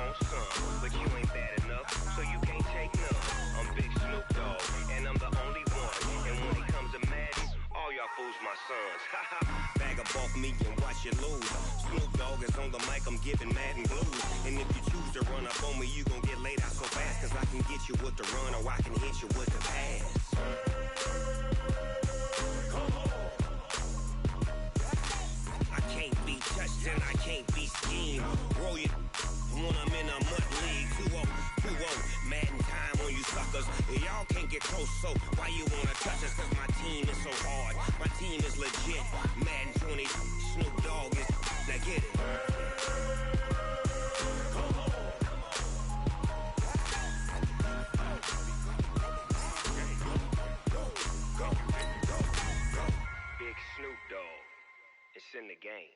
on some, but you ain't bad enough, so you can't take none. I'm Big Snoop Dogg, and I'm the only one. And when it comes to Madden, all y'all fools my sons. Bag up off me and watch you lose. Snoop Dogg is on the mic, I'm giving Madden blues. And if you choose to run up on me, you gon' get laid out so fast. Cause I can get you with the run or I can hit you with the pass. I can't be touched and I can't be schemed. Roll you when I'm in a mud league. 2-0, 2-0, Madden time on you suckers. Y'all can't get close, so why you wanna touch us? Cause my team is so hard, my team is legit. Madden 20, Snoop Dogg is, now get it. Big Snoop Dogg, it's in the game.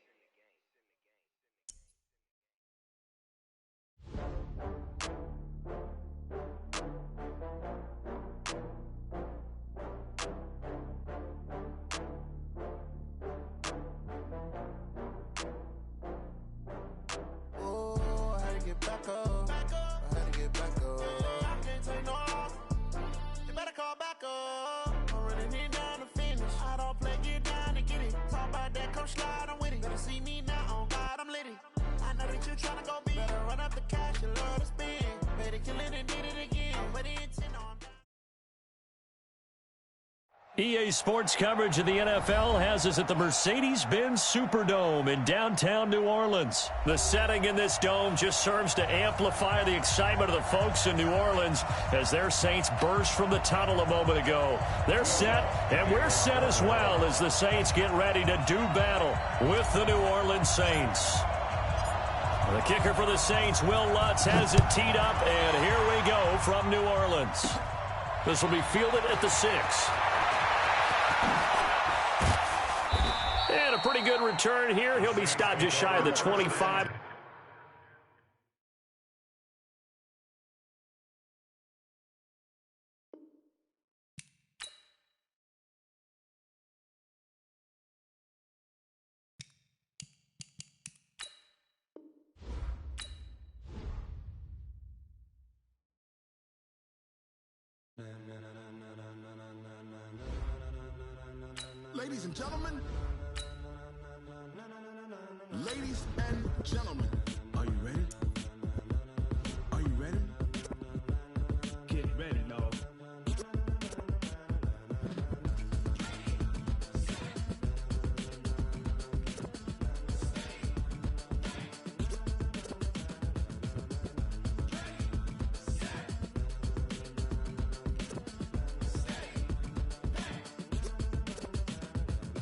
Back up. I had to get back up. I can't take no loss. You better call back up. I'm running it down to finish. I don't play, get down to get it. Talk about that, come slide, I'm with it. Better see me now, on God, I'm litty. I know that you tryna go big. Better run up the cash, you love to spend. Made it, kill it, and did it again. But it intent on EA Sports coverage of the NFL has us at the Mercedes-Benz Superdome in downtown New Orleans. The setting in this dome just serves to amplify the excitement of the folks in New Orleans as their Saints burst from the tunnel a moment ago. They're set, and we're set as well as the Saints get ready to do battle with the New Orleans Saints. The kicker for the Saints, Will Lutz, has it teed up, and here we go from New Orleans. This will be fielded at the 6. And a pretty good return here. He'll be stopped just shy of the 25. Ladies and gentlemen, are you ready? Are you ready? Get ready, dog.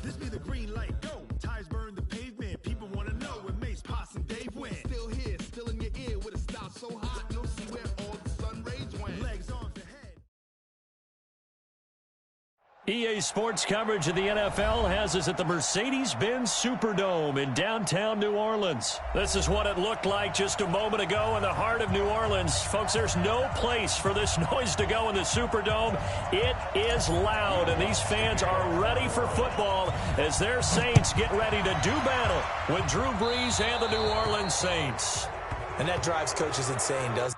This be the green light, go! Tires burn the pavement, people wanna know when Mace, Poss, and Dave went. Still here, still in your ear with a style so hot, you'll see where all the sun rays went. Legs, arms, and head. EA Sports coverage of the NFL has us at the Mercedes-Benz Superdome in downtown New Orleans. This is what it looked like just a moment ago in the heart of New Orleans. Folks, there's no place for this noise to go in the Superdome. It is loud, and these fans are ready for football as their Saints get ready to do battle with Drew Brees and the New Orleans Saints. And that drives coaches insane, doesn't it?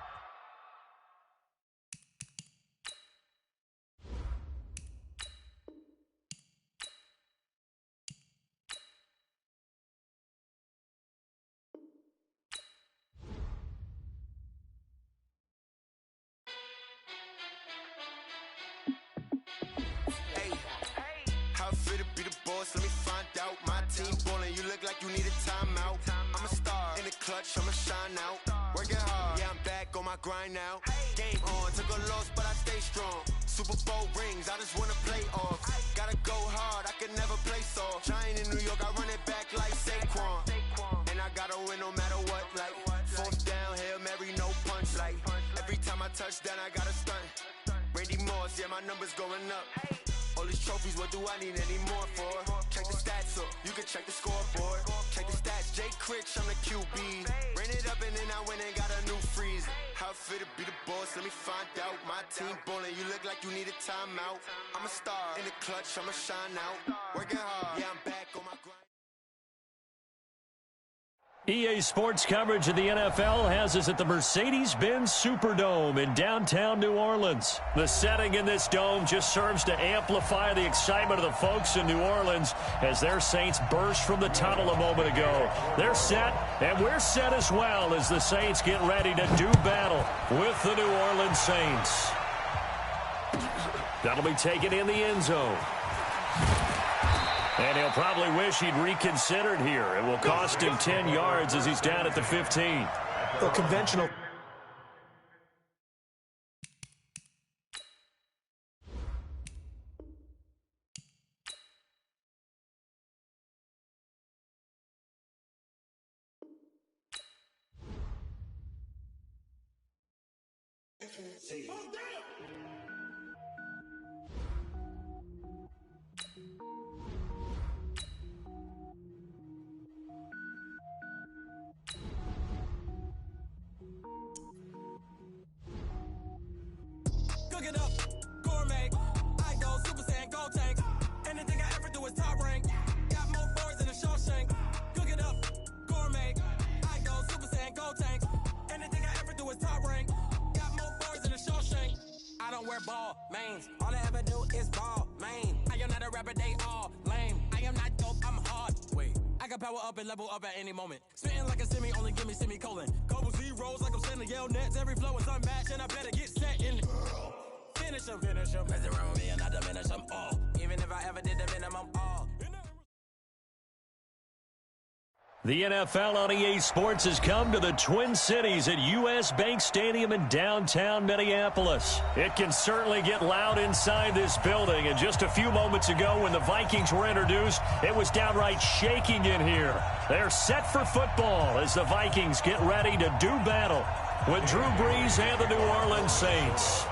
How fit to be the boss? Let me find out. My team ballin', you look like you need a timeout. I'm a star in the clutch, I'ma shine out. Working hard, yeah, I'm back on my grind now. Game on, took a loss, but I stay strong. Super Bowl rings, I just wanna play off. Gotta go hard, I can never play soft. Giant in New York, I run it back like Saquon. And I gotta win no matter what, like fourth down, Hail Mary, no punch. Like every time I touch down, I gotta stunt. Randy Moss, yeah, my numbers going up. All these trophies, what do I need any more for? Check the stats up, you can check the scoreboard. Check the stats, Jay Critch, I'm the QB. Ran it up and then I went and got a new freeze. How fit to be the boss, let me find out. My team ballin', you look like you need a timeout. I'm a star in the clutch, I'ma shine out. Working hard, yeah, I'm back on my grind. EA Sports coverage of the NFL has us at the Mercedes-Benz Superdome in downtown New Orleans. The setting in this dome just serves to amplify the excitement of the folks in New Orleans as their Saints burst from the tunnel a moment ago. They're set, and we're set as well as the Saints get ready to do battle with the New Orleans Saints. That'll be taken in the end zone. And he'll probably wish he'd reconsidered here. It will cost him 10 yards as he's down at the 15. The conventional. Cook it up, gourmet. I go Super Saiyan, gold tank. Anything I ever do is top rank. Got more boards than a Shawshank. Cook it up, gourmet. I go Super Saiyan, gold tank. Anything I ever do is top rank. Got more boards than a Shawshank. I don't wear ball mains. All I ever do is ball main. I am not a rapper, they all lame. I am not dope, I'm hard. Wait, I got power up and level up at any moment. Spitting like a semi, only give me semicolon. Couple zeros like I'm sending yell nets. Every flow is unmatched and I better get set in. Finish him, mess around with me and I diminish them all. Even if I ever did the minimum all. The NFL on EA Sports has come to the Twin Cities at US Bank Stadium in downtown Minneapolis. It can certainly get loud inside this building, and just a few moments ago when the Vikings were introduced, it was downright shaking in here. They're set for football as the Vikings get ready to do battle with Drew Brees and the New Orleans Saints.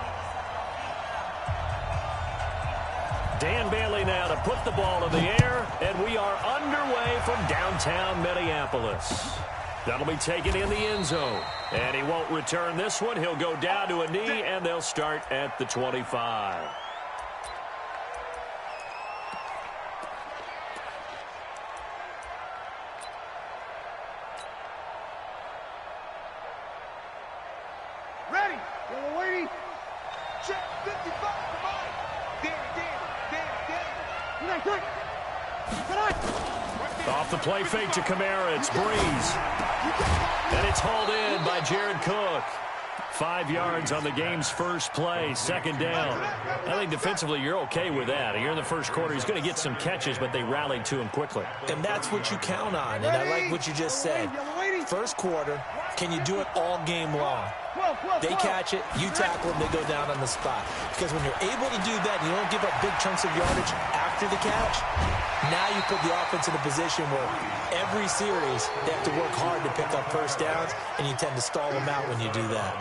Dan Bailey now to put the ball in the air, and we are underway from downtown Minneapolis. That'll be taken in the end zone, and he won't return this one. He'll go down to a knee, and they'll start at the 25. Ready. Yellow lady. Check 55. Come on. Danny. Off the play fake to Kamara, it's Brees. And it's hauled in by Jared Cook. 5 yards on the game's first play, second down. I think defensively you're okay with that. Here in the first quarter, he's going to get some catches, but they rallied to him quickly. And that's what you count on, and I like what you just said. First quarter, can you do it all game long? They catch it, you tackle them, they go down on the spot. Because when you're able to do that, and you don't give up big chunks of yardage after the catch, now you put the offense in a position where every series they have to work hard to pick up first downs, and you tend to stall them out when you do that.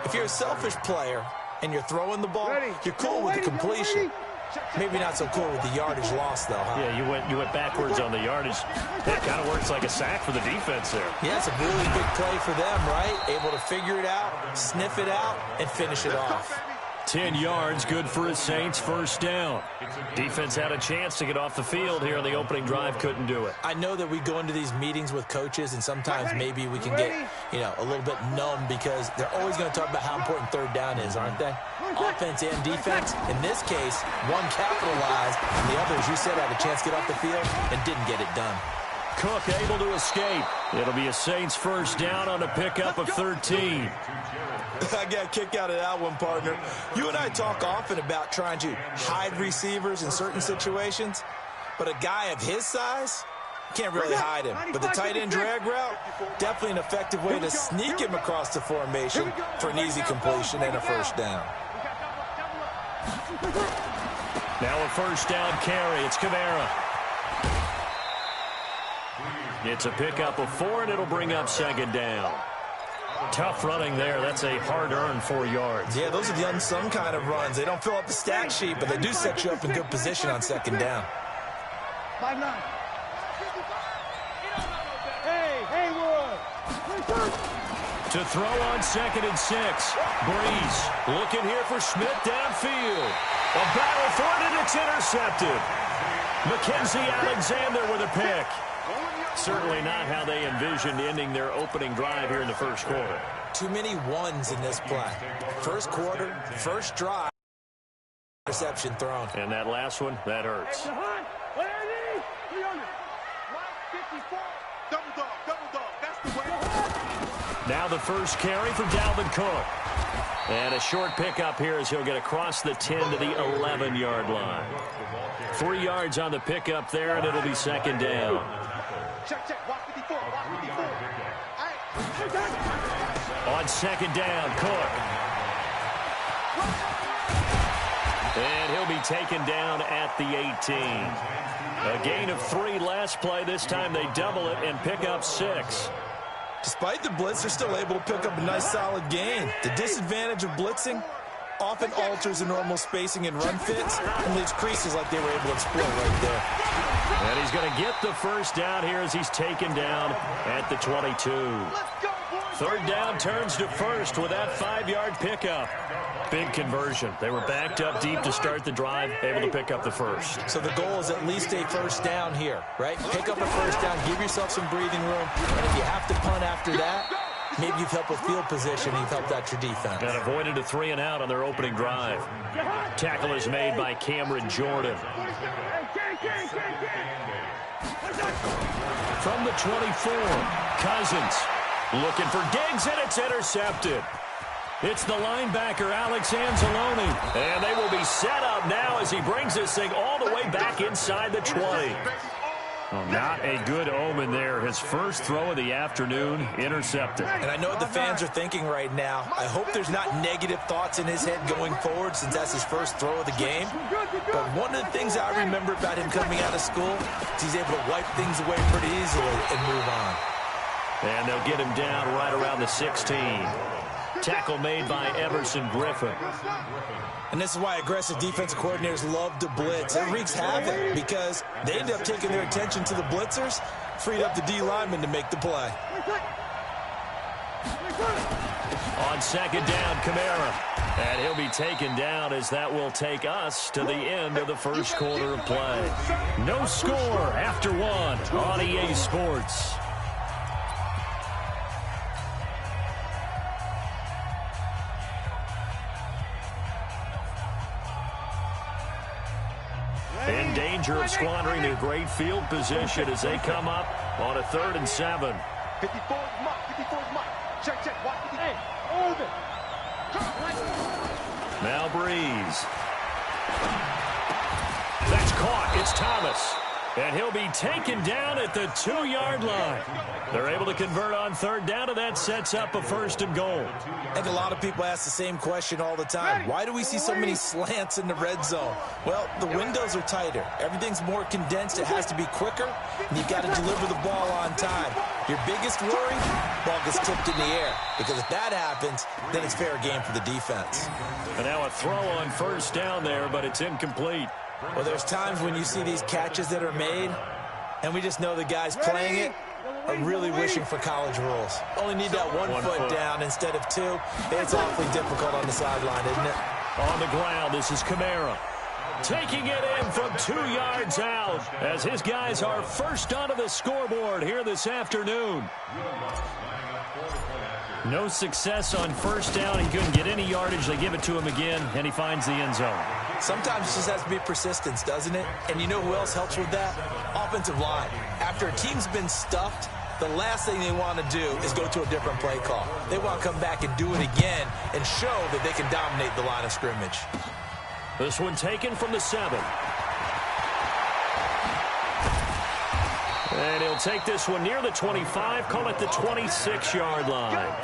If you're a selfish player and you're throwing the ball, you're cool with the completion. Maybe not so cool with the yardage loss, though, huh? Yeah, you went backwards on the yardage. That kind of works like a sack for the defense there. Yeah, it's a really big play for them, right? Able to figure it out, sniff it out, and finish it off. 10 yards, good for his Saints, first down. Defense had a chance to get off the field here on the opening drive, couldn't do it. I know that we go into these meetings with coaches, and sometimes maybe we can get, a little bit numb because they're always going to talk about how important third down is, aren't they? Offense and defense. In this case, one capitalized, and the other, as you said, had a chance to get off the field and didn't get it done. Cook able to escape. It'll be a Saints first down on a pickup of 13. I got a kick out of that one, partner. You and I talk often about trying to hide receivers in certain situations, but a guy of his size, can't really hide him. But the tight end drag route, definitely an effective way to sneak him across the formation for an easy completion and a first down. Now a first down carry. It's Kamara. It's a pickup of 4, and it'll bring up second down. Tough running there. That's a hard-earned 4 yards. Yeah, those are the unsung kind of runs. They don't fill up the stat sheet, but they do set you up in good position on second down. 5-9. Hey, Wood. To throw on 2nd and 6. Brees looking here for Smith downfield. A battle for it, and it's intercepted. Mackenzie Alexander with a pick. Certainly not how they envisioned ending their opening drive here in the first quarter. Too many ones in this play. First quarter, first drive, interception thrown. And that last one, that hurts. Now the first carry for Dalvin Cook. And a short pickup here as he'll get across the 10 to the 11-yard line. 3 yards on the pickup there, and it'll be second down. On second down, Cook. And he'll be taken down at the 18. A gain of 3 last play. This time they double it and pick up 6. Despite the blitz, they're still able to pick up a nice solid gain. The disadvantage of blitzing often alters the normal spacing and run fits and leaves creases like they were able to exploit right there. And he's going to get the first down here as he's taken down at the 22. Third down turns to first with that 5-yard pickup. Big conversion. They were backed up deep to start the drive, able to pick up the first. So the goal is at least a first down here, right? Pick up a first down, give yourself some breathing room, and if you have to punt after that, maybe you've helped with field position, you've helped out your defense. And avoided a 3 and out on their opening drive. Tackle is made by Cameron Jordan. From the 24, Cousins looking for Diggs, and it's intercepted. It's the linebacker, Alex Anzalone. And they will be set up now as he brings this thing all the way back inside the 20. Well, not a good omen there. His first throw of the afternoon, intercepted. And I know what the fans are thinking right now. I hope there's not negative thoughts in his head going forward since that's his first throw of the game. But one of the things I remember about him coming out of school is he's able to wipe things away pretty easily and move on. And they'll get him down right around the 16. Tackle made by Everson Griffin. And this is why aggressive defensive coordinators love to blitz. It wreaks havoc because they end up taking their attention to the blitzers, freed up the D lineman to make the play. On second down, Kamara. And he'll be taken down as that will take us to the end of the first quarter of play. No score after 1 on EA Sports. In danger of squandering their great field position as they come up on a 3rd and 7. 54 mark, 54 mark. Check. Hey, over. Now Breeze. That's caught. It's Thomas. And he'll be taken down at the 2-yard line. They're able to convert on 3rd down, and that sets up a 1st and goal. I think a lot of people ask the same question all the time. Why do we see so many slants in the red zone? Well, the windows are tighter. Everything's more condensed. It has to be quicker, and you've got to deliver the ball on time. Your biggest worry, ball gets tipped in the air. Because if that happens, then it's fair game for the defense. And now a throw on 1st down there, but it's incomplete. Well, there's times when you see these catches that are made, and we just know the guys playing it are really wishing for college rules. Only need that one foot down instead of 2. It's awfully difficult on the sideline, isn't it? On the ground, this is Kamara. Taking it in from 2 yards out as his guys are first onto the scoreboard here this afternoon. No success on 1st down. He couldn't get any yardage. They give it to him again, and he finds the end zone. Sometimes it just has to be persistence, doesn't it? And you know who else helps with that? Offensive line. After a team's been stuffed, the last thing they want to do is go to a different play call. They want to come back and do it again and show that they can dominate the line of scrimmage. This one taken from the 7. And he'll take this one near the 25, call it the 26-yard line.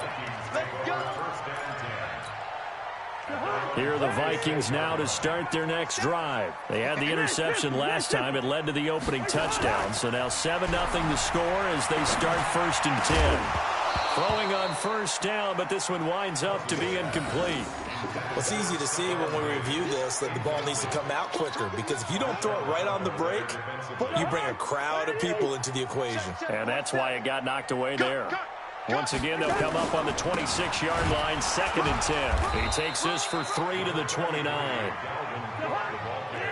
Here are the Vikings now to start their next drive. They had the interception last time. It led to the opening touchdown. So now 7-0 the score as they start 1st and 10. Throwing on 1st down, but this one winds up to be incomplete. Well, it's easy to see when we review this that the ball needs to come out quicker, because if you don't throw it right on the break, you bring a crowd of people into the equation. And that's why it got knocked away there. Once again, they'll come up on the 26-yard line, 2nd and 10. He takes this for 3 to the 29.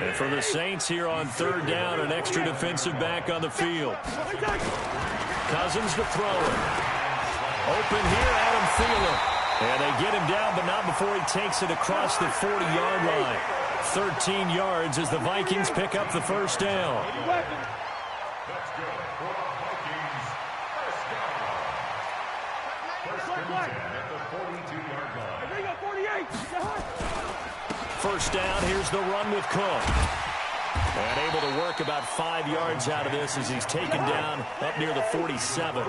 And for the Saints here on 3rd down, an extra defensive back on the field. Cousins to throw it. Open here, Adam Thielen. And they get him down, but not before he takes it across the 40-yard line. 13 yards as the Vikings pick up the first down. First down, here's the run with Cook. And able to work about 5 yards out of this as he's taken down up near the 47.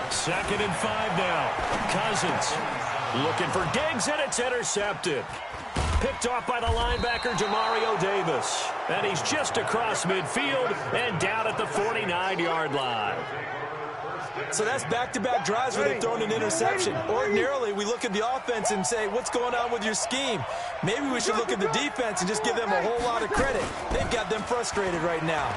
2nd and 5 now. Cousins looking for Diggs, and it's intercepted. Picked off by the linebacker, Jamario Davis. And he's just across midfield and down at the 49-yard line. So that's back-to-back drives where they've thrown an interception. Ordinarily, we look at the offense and say, what's going on with your scheme? Maybe we should look at the defense and just give them a whole lot of credit. They've got them frustrated right now.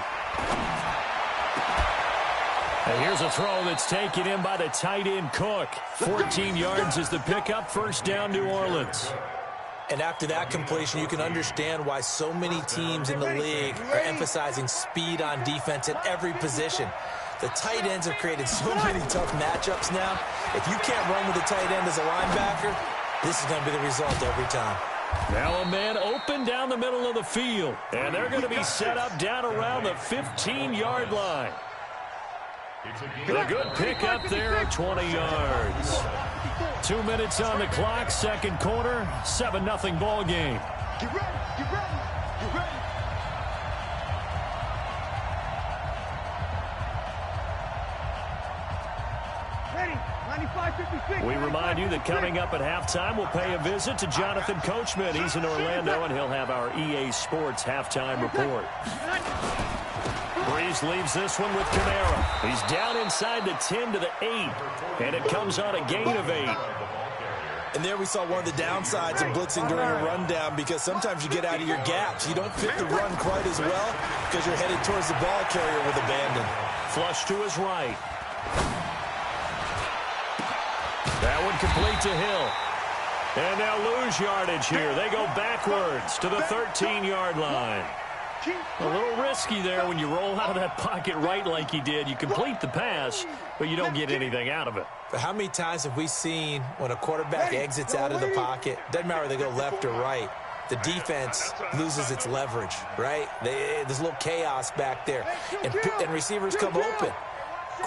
And here's a throw that's taken in by the tight end Cook. 14 yards is the pickup. First down, New Orleans. And after that completion, you can understand why so many teams in the league are emphasizing speed on defense at every position. The tight ends have created so many tough matchups now. If you can't run with the tight end as a linebacker, this is going to be the result every time. Now a man open down the middle of the field. And they're going to be set up down around the 15-yard line. A good pickup there at 20 yards. 2 minutes on the clock, second quarter, 7-0 ball game. Get ready, get ready, get ready. We remind you that coming up at halftime, we'll pay a visit to Jonathan Coachman. He's in Orlando, and he'll have our EA Sports halftime report. Breeze leaves this one with Kamara. He's down inside the 10 to the 8, and it comes on a gain of 8. And there we saw one of the downsides of blitzing during a rundown, because sometimes you get out of your gaps. You don't fit the run quite as well because you're headed towards the ball carrier with abandon. Flush to his right. That one complete to Hill. And they'll lose yardage here. They go backwards to the 13-yard line. A little risky there when you roll out of that pocket right like he did. You complete the pass, but you don't get anything out of it. But how many times have we seen when a quarterback exits out of the pocket, doesn't matter whether they go left or right, the defense loses its leverage, right? There's a little chaos back there, and receivers come open.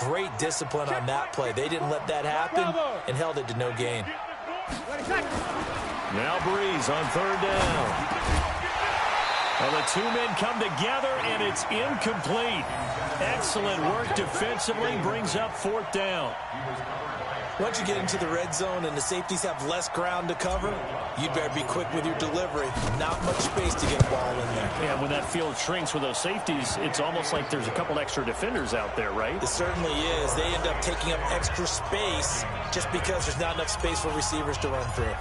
Great discipline on that play. They didn't let that happen and held it to no gain. Now Breeze on third down. Well, the two men come together, and it's incomplete. Excellent work defensively, brings up fourth down. Once you get into the red zone and the safeties have less ground to cover, you'd better be quick with your delivery. Not much space to get a ball in there. Yeah, when that field shrinks with those safeties, it's almost like there's a couple extra defenders out there, right? It certainly is. They end up taking up extra space just because there's not enough space for receivers to run through.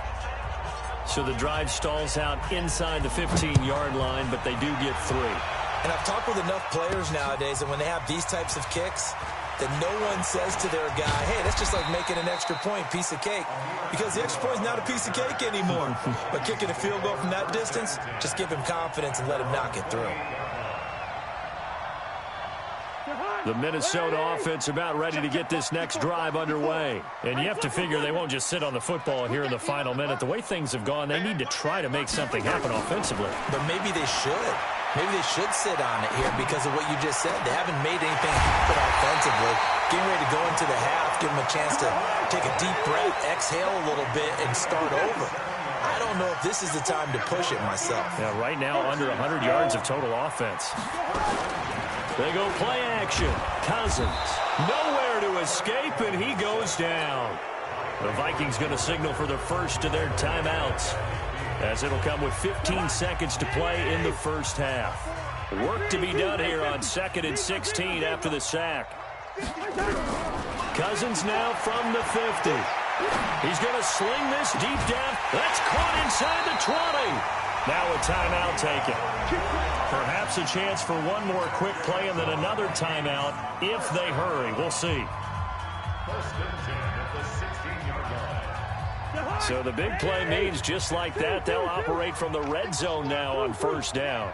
So the drive stalls out inside the 15-yard line, but they do get 3. And I've talked with enough players nowadays, and when they have these types of kicks, that no one says to their guy, hey, that's just like making an extra point, piece of cake. Because the extra point is not a piece of cake anymore. But kicking a field goal from that distance, just give him confidence and let him knock it through. The Minnesota offense about ready to get this next drive underway. And you have to figure they won't just sit on the football here in the final minute. The way things have gone, they need to try to make something happen offensively. But maybe they should. Maybe they should sit on it here because of what you just said. They haven't made anything happen offensively. Getting ready to go into the half, give them a chance to take a deep breath, exhale a little bit, and start over. I don't know if this is the time to push it myself. Yeah, right now under 100 yards of total offense. They go play action. Cousins, nowhere to escape, and he goes down. The Vikings going to signal for the first of their timeouts, as it'll come with 15 seconds to play in the first half. Work to be done here on 2nd and 16 after the sack. Cousins now from the 50. He's going to sling this deep down. That's caught inside the 20. Now a timeout taken. Perhaps a chance for one more quick play and then another timeout if they hurry. We'll see. So the big play means just like that, they'll operate from the red zone now on first down.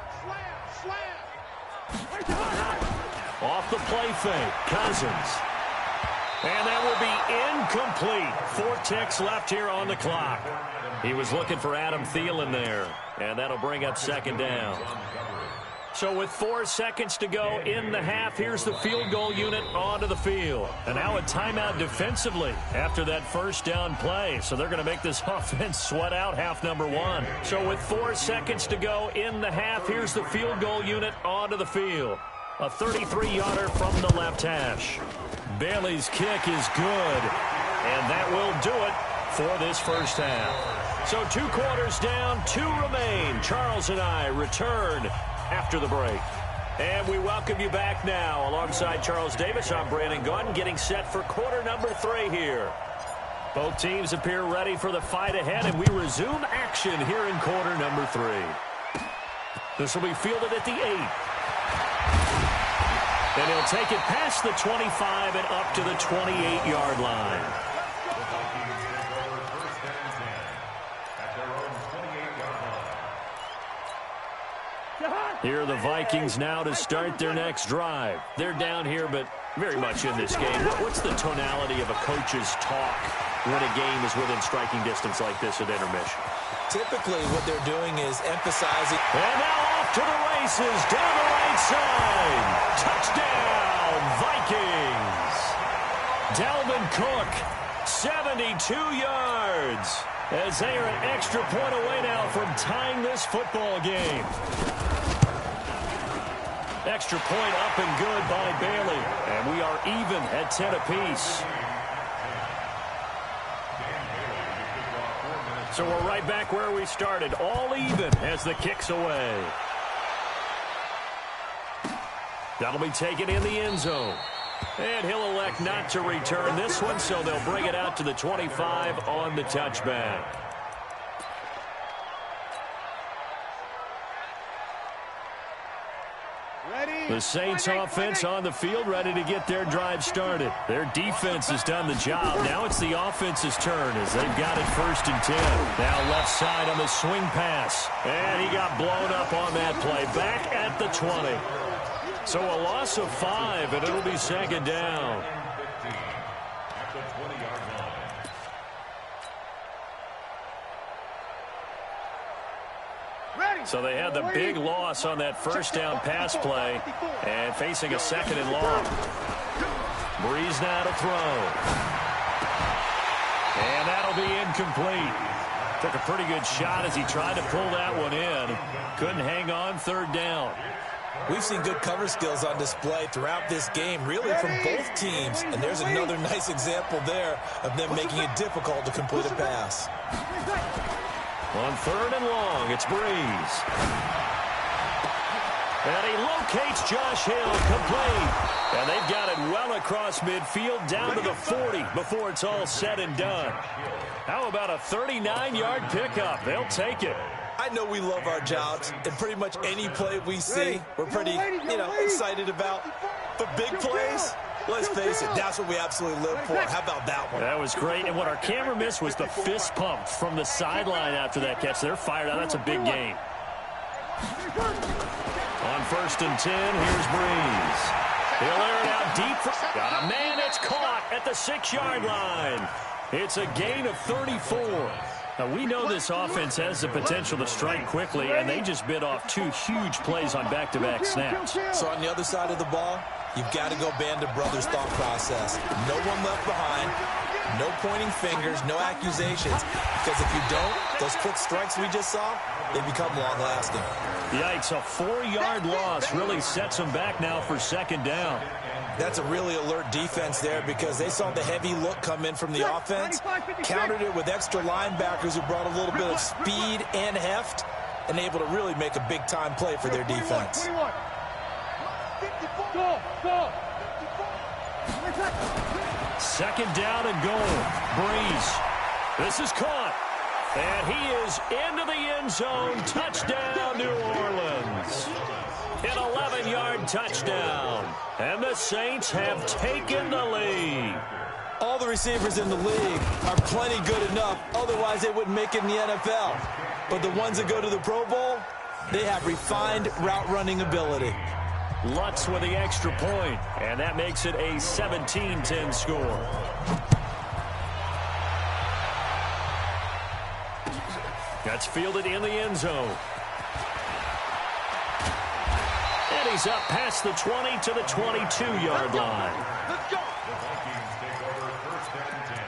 Off the play fake, Cousins. And that will be incomplete. 4 ticks left here on the clock. He was looking for Adam Thielen there, and that'll bring up second down. So with 4 seconds to go in the half, here's the field goal unit onto the field. And now a timeout defensively after that first down play. So they're going to make this offense sweat out half number 1. So with 4 seconds to go in the half, here's the field goal unit onto the field. A 33-yarder from the left hash. Bailey's kick is good, and that will do it for this first half. So 2 quarters down, 2 remain. Charles and I return after the break. And we welcome you back now. Alongside Charles Davis, I'm Brandon Gaudin, getting set for quarter number 3 here. Both teams appear ready for the fight ahead, and we resume action here in quarter number 3. This will be fielded at the 8. And he'll take it past the 25 and up to the 28-yard line. Here are the Vikings now to start their next drive. They're down here, but very much in this game. What's the tonality of a coach's talk when a game is within striking distance like this at intermission? Typically, what they're doing is emphasizing. And now off to the races, down the right side. Touchdown, Vikings. Dalvin Cook, 72 yards. As they are an extra point away now from tying this football game. Extra point up and good by Bailey. And we are even at 10 apiece. So we're right back where we started. All even as the kick's away. That'll be taken in the end zone. And he'll elect not to return this one, so they'll bring it out to the 25 on the touchback. The Saints offense on the field, ready to get their drive started. Their defense has done the job. Now it's the offense's turn as they've got it 1st and 10. Now left side on the swing pass. And he got blown up on that play. Back at the 20. So a loss of 5, and it'll be second down. So they had the big loss on that first down pass play and facing a 2nd and long. Breeze now to throw. And that'll be incomplete. Took a pretty good shot as he tried to pull that one in. Couldn't hang on 3rd down. We've seen good cover skills on display throughout this game, really from both teams. And there's another nice example there of them making it difficult to complete a pass. On 3rd and long, it's Breeze. And he locates Josh Hill, complete. And they've got it well across midfield, down to the 40 before it's all said and done. How about a 39-yard pickup? They'll take it. I know we love our jobs, and pretty much any play we see, we're pretty, excited about. But big plays, let's face it, that's what we absolutely live for. How about that one? That was great, and what our camera missed was the fist pump from the sideline after that catch. They're fired out. That's a big gain. On 1st and 10, here's Breeze. He'll air it out deep. Got a man, it's caught at the 6-yard line. It's a gain of 34. Now, we know this offense has the potential to strike quickly, and they just bit off 2 huge plays on back-to-back snaps. So on the other side of the ball, you've got to go band of brothers thought process. No one left behind, no pointing fingers, no accusations, because if you don't, those quick strikes we just saw, they become long-lasting. Yikes, a 4-yard loss really sets them back now for 2nd down. That's a really alert defense there because they saw the heavy look come in from the offense, countered it with extra linebackers who brought a little bit of speed and heft, and able to really make a big-time play for their defense. Second down and goal. Breeze. This is caught. And he is into the end zone. Touchdown, New Orleans. An 11-yard touchdown. And the Saints have taken the lead. All the receivers in the league are plenty good enough. Otherwise, they wouldn't make it in the NFL. But the ones that go to the Pro Bowl, they have refined route running ability. Lutz with the extra point, and that makes it a 17-10 score. That's fielded in the end zone. And he's up past the 20 to the 22-yard line. Let's go. The Vikings take over first and 10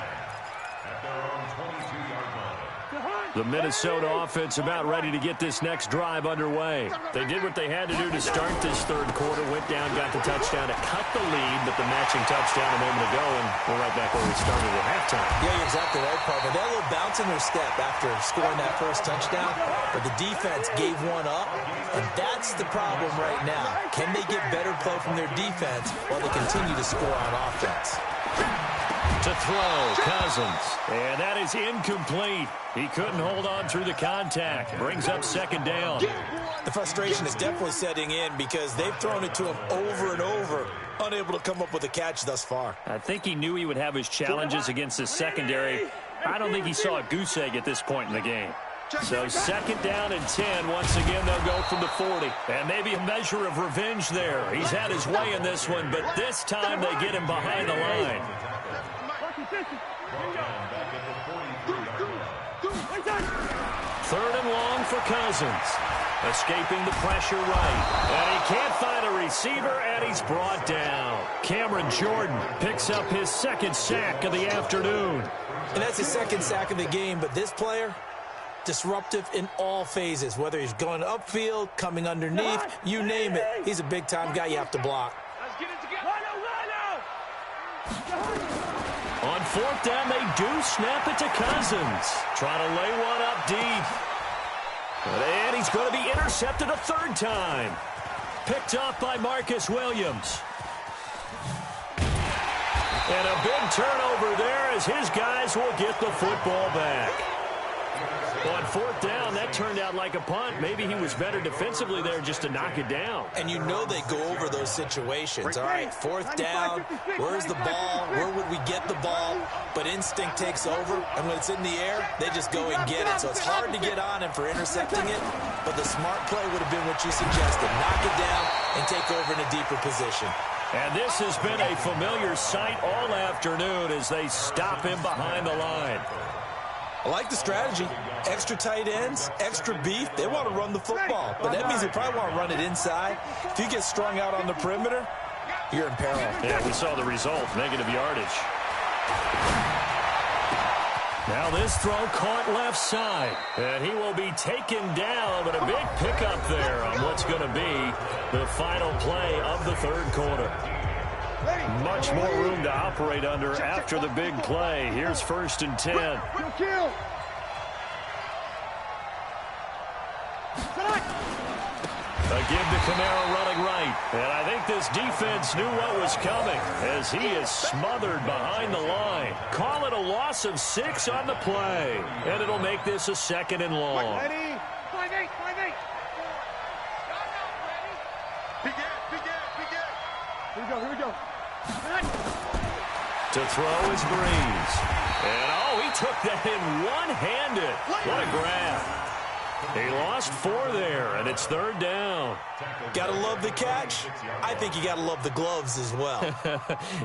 at their own 22-yard line. The Minnesota offense about ready to get this next drive underway. They did what they had to do to start this third quarter, went down, got the touchdown to cut the lead, but the matching touchdown a moment ago, and we're right back where we started at halftime. Yeah, you're exactly right, partner. They had a little bounce in their step after scoring that first touchdown, but the defense gave one up, and that's the problem right now. Can they get better play from their defense while they continue to score on offense? To throw, Cousins. And that is incomplete. He couldn't hold on through the contact. Brings up second down. The frustration is definitely setting in because they've thrown it to him over and over, unable to come up with a catch thus far. I think he knew he would have his challenges against the secondary. I don't think he saw a goose egg at this point in the game. So second down and 10. Once again, they'll go from the 40. And maybe a measure of revenge there. He's had his way in this one, but this time they get him behind the line. Third and long for Cousins. Escaping the pressure right. And he can't find a receiver, and he's brought down. Cameron Jordan picks up his second sack of the afternoon. And that's his second sack of the game, but this player, disruptive in all phases, whether he's going upfield, coming underneath, you name it. He's a big-time guy you have to block. Let's get it together. On fourth down, they do snap it to Cousins. Trying to lay one up deep. And he's going to be intercepted a third time. Picked off by Marcus Williams. And a big turnover there as his guys will get the football back. On fourth down, that turned out like a punt. Maybe he was better defensively there just to knock it down. And you know they go over those situations. All right, fourth down, where's the ball? Where would we get the ball? But instinct takes over, and when it's in the air, they just go and get it. So it's hard to get on him for intercepting it, but the smart play would have been what you suggested. Knock it down and take over in a deeper position. And this has been a familiar sight all afternoon as they stop him behind the line. I like the strategy. Extra tight ends, extra beef. They want to run the football, but that means they probably want to run it inside. If you get strung out on the perimeter, you're in peril. Yeah, we saw the result, negative yardage. Now this throw caught left side, and he will be taken down, but a big pickup there on what's going to be the final play of the third quarter. Much more room to operate under after the big play. Here's first and 10. A give to Kamara running right. And I think this defense knew what was coming as he is smothered behind the line. Call it a loss of 6 on the play. And it'll make this a second and long. Ready? 5-8. Here we go. To throw is Breeze. And, oh, he took that in one-handed. What a grab. He lost 4 there, and it's third down. Gotta love the catch. I think you gotta love the gloves as well.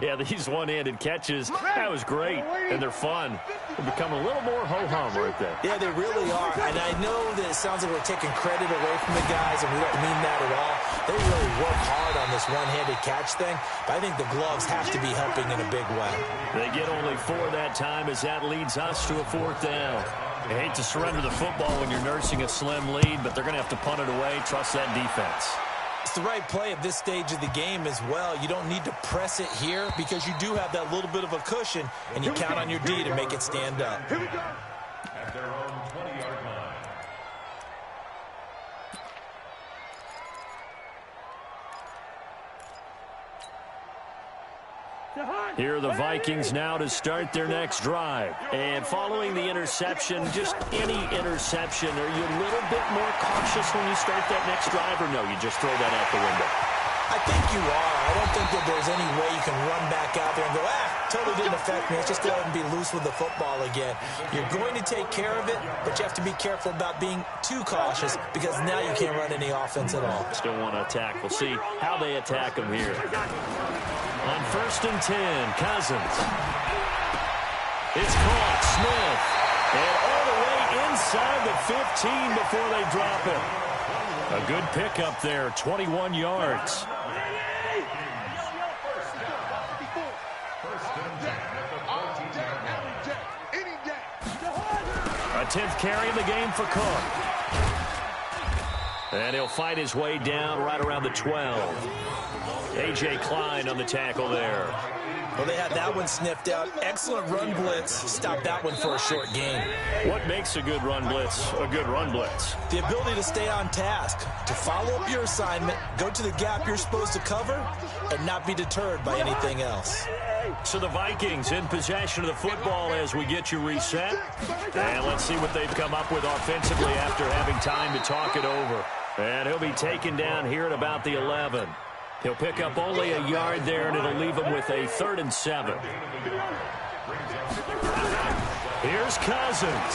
Yeah, these one-handed catches, that was great, and they're fun. They become a little more ho-hum right there. Yeah, they really are, and I know that it sounds like we're taking credit away from the guys, and we don't mean that at all. They really work hard on this one-handed catch thing, but I think the gloves have to be helping in a big way. They get only 4 that time as that leads us to a fourth down. You hate to surrender the football when you're nursing a slim lead, but they're going to have to punt it away. Trust that defense. It's the right play at this stage of the game as well. You don't need to press it here because you do have that little bit of a cushion, and you count on your D to make it stand up. Here we go. At their own 20-yard line. Here are the Vikings now to start their next drive. And following the interception, just any interception, are you a little bit more cautious when you start that next drive, or no, you just throw that out the window? I think you are. I don't think that there's any way you can run back out there and go, totally didn't affect me. Let's just go ahead and be loose with the football again. You're going to take care of it, but you have to be careful about being too cautious because now you can't run any offense at all. Still want to attack. We'll see how they attack them here. On 1st and 10, Cousins. It's caught. Smith. And all the way inside the 15 before they drop it. A good pickup there, 21 yards. A 10th carry in the game for Cook. And he'll fight his way down right around the 12. A.J. Klein on the tackle there. Well, they had that one sniffed out. Excellent run blitz. Stopped that one for a short gain. What makes a good run blitz a good run blitz? The ability to stay on task, to follow up your assignment, go to the gap you're supposed to cover, and not be deterred by anything else. So the Vikings in possession of the football as we get you reset. And let's see what they've come up with offensively after having time to talk it over. And he'll be taken down here at about the 11. He'll pick up only a yard there, and it'll leave him with a 3rd and 7. Here's Cousins.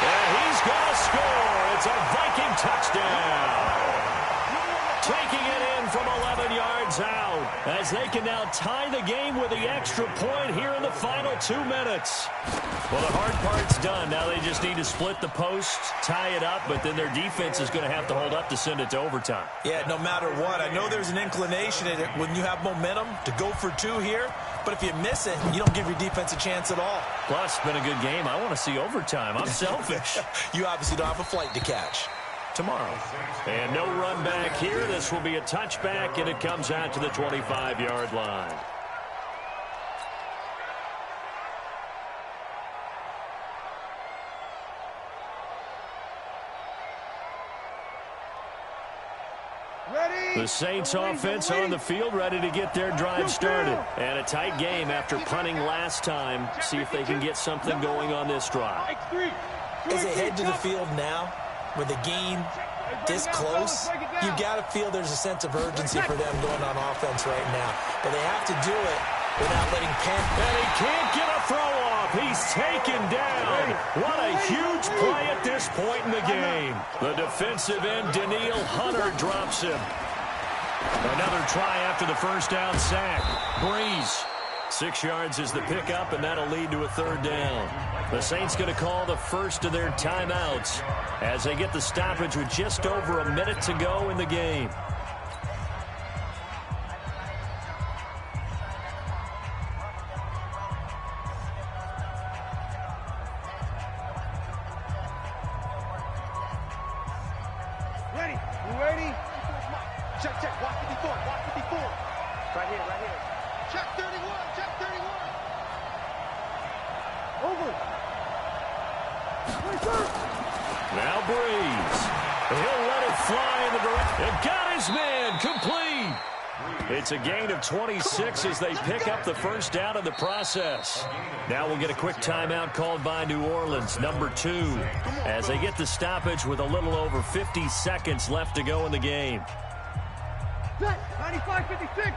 And he's going to score. It's a Viking touchdown. Taking it in from 11 yards out as they can now tie the game with the extra point here in the final 2 minutes. Well, the hard part's done. Now they just need to split the post, tie it up, but then their defense is going to have to hold up to send it to overtime. Yeah, no matter what. I know there's an inclination in it when you have momentum to go for 2 here, but if you miss it, you don't give your defense a chance at all. Plus, it's been a good game. I want to see overtime. I'm selfish. You obviously don't have a flight to catch. Tomorrow. And no run back here. This will be a touchback, and it comes out to the 25-yard line. The Saints offense on the field, ready to get their drive started. And a tight game after punting last time. See if they can get something going on this drive. As they head to the field now, with the game this close, you got to feel there's a sense of urgency for them going on offense right now. But they have to do it without letting Penn. And he can't get a throw off. He's taken down. What a huge play at this point in the game. The defensive end, Daniil Hunter, drops him. Another try after the first down sack. Breeze. 6 yards is the pickup, and that'll lead to a 3rd down. The Saints going to call the first of their timeouts as they get the stoppage with just over a minute to go in the game. Ready? You ready? Check, check. Watch 54. Watch 54. Right here, right here. Check 31. Check 31. Over. Now Breeze. He'll let it fly in the direction. It got his man. Complete. It's a gain of 26 as they pick up the first down in the process. Now we'll get a quick timeout called by New Orleans, number 2, as they get the stoppage with a little over 50 seconds left to go in the game. 95-56.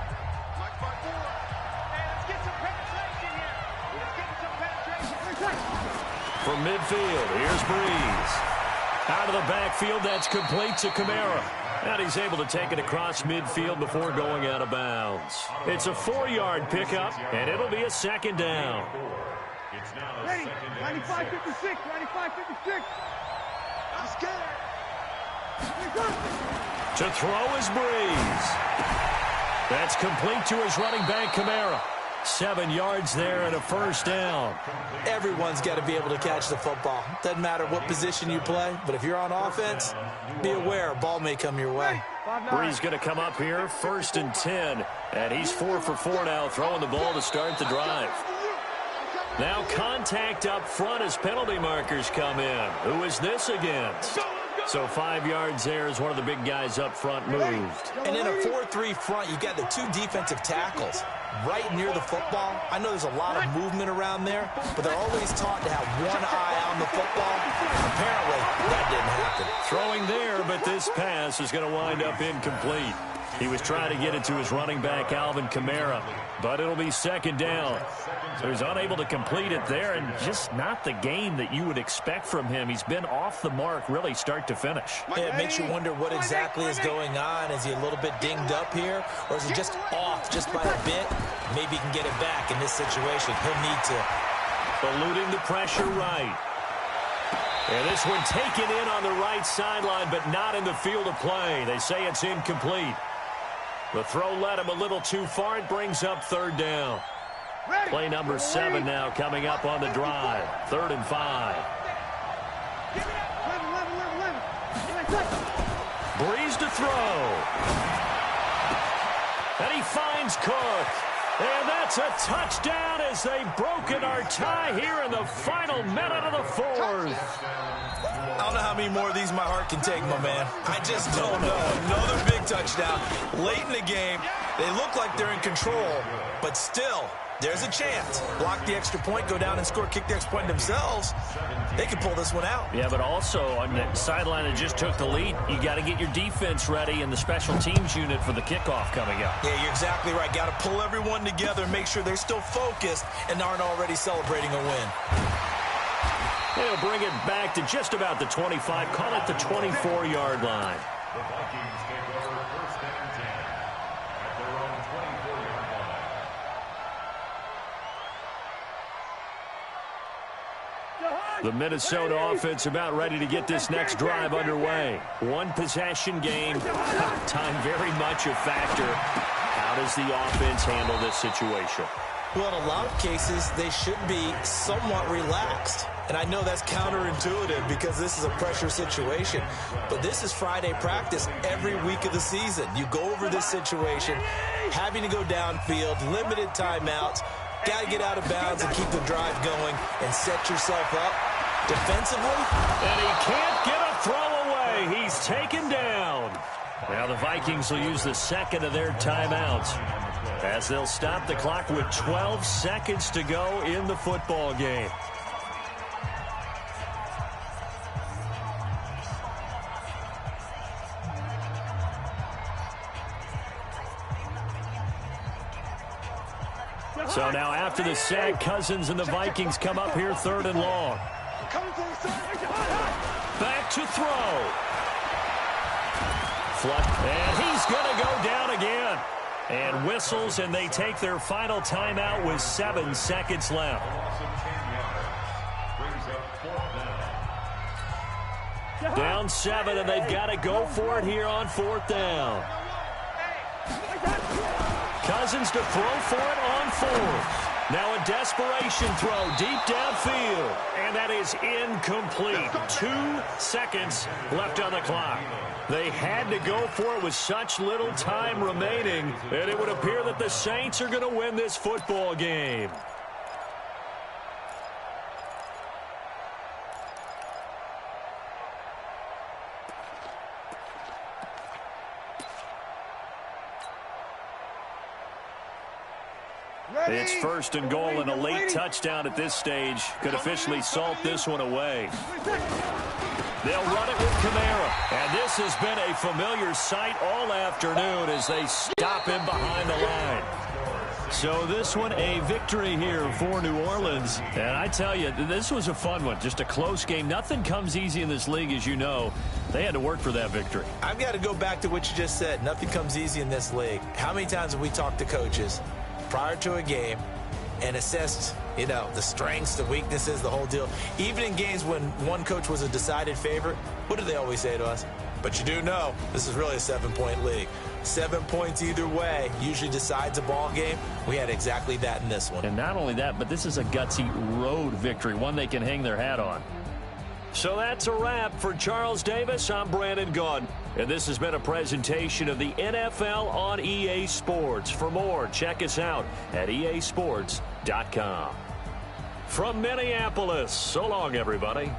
From midfield, here's Breeze. Out of the backfield, that's complete to Kamara. And he's able to take it across midfield before going out of bounds. It's a 4-yard pickup, and it'll be a 2nd down. Ready? 95-56. 95-56. Let's get it. To throw is Breeze. That's complete to his running back, Kamara. 7 yards there and a 1st down. Everyone's got to be able to catch the football. Doesn't matter what position you play, but if you're on offense, be aware a ball may come your way. Breeze going to come up here, 1st and 10, and he's 4 for 4 now, throwing the ball to start the drive. Now contact up front as penalty markers come in. Who is this against? So 5 yards there as one of the big guys up front moved. And in a 4-3 front, you got the 2 defensive tackles right near the football. I know there's a lot of movement around there, but they're always taught to have one eye on the football. Apparently, that didn't happen. Throwing there, but this pass is going to wind up incomplete. He was trying to get it to his running back, Alvin Kamara, but it'll be second down. So he's unable to complete it there, and just not the game that you would expect from him. He's been off the mark really start to finish. Yeah, it makes you wonder what exactly is going on. Is he a little bit dinged up here, or is he just off just by a bit? Maybe he can get it back in this situation. He'll need to. Eluding the pressure right. And this one taken in on the right sideline, but not in the field of play. They say it's incomplete. The throw led him a little too far. It brings up third down. Play number 7 now coming up on the drive. 3rd and 5. Breeze to throw. And he finds Cook. And that's a touchdown as they've broken our tie here in the final minute of the 4th. I don't know how many more of these my heart can take, my man. I just don't know. Another big touchdown. Late in the game, they look like they're in control, but still, there's a chance. Block the extra point, go down and score, kick the extra point themselves. They can pull this one out. Yeah, but also on the sideline that just took the lead, you got to get your defense ready and the special teams unit for the kickoff coming up. Yeah, you're exactly right. Got to pull everyone together and make sure they're still focused and aren't already celebrating a win. They'll bring it back to just about the 25, call it the 24-yard line. The Vikings take over 1st and 10 at their own 24-yard line. The Minnesota offense about ready to get this next drive underway. 1-possession game. Time very much a factor. How does the offense handle this situation? Well, in a lot of cases, they should be somewhat relaxed. And I know that's counterintuitive because this is a pressure situation. But this is Friday practice every week of the season. You go over this situation, having to go downfield, limited timeouts, got to get out of bounds and keep the drive going and set yourself up defensively. And he can't get a throw away. He's taken down. Now the Vikings will use the second of their timeouts as they'll stop the clock with 12 seconds to go in the football game. So now after the sack, Cousins and the Vikings come up here 3rd and long. Back to throw. And he's going to go down again. And whistles, and they take their final timeout with 7 seconds left. Down 7, and they've got to go for it here on 4th down. Cousins to throw for it on 4th. Now a desperation throw deep downfield. And that is incomplete. 2 seconds left on the clock. They had to go for it with such little time remaining, and it would appear that the Saints are going to win this football game. It's 1st and goal, and a late touchdown at this stage could officially salt this one away. They'll run it with Kamara. And this has been a familiar sight all afternoon as they stop him behind the line. So this one a victory here for New Orleans. And I tell you, this was a fun one. Just a close game. Nothing comes easy in this league, as you know. They had to work for that victory. I've got to go back to what you just said. Nothing comes easy in this league. How many times have we talked to coaches prior to a game and assessed, the strengths, the weaknesses, the whole deal? Even in games when one coach was a decided favorite, what do they always say to us? But you do know this is really a 7-point league. 7 points either way usually decides a ball game. We had exactly that in this one. And not only that, but this is a gutsy road victory, one they can hang their hat on. So that's a wrap for Charles Davis. I'm Brandon Gaudin, and this has been a presentation of the NFL on EA Sports. For more, check us out at easports.com. From Minneapolis, so long, everybody.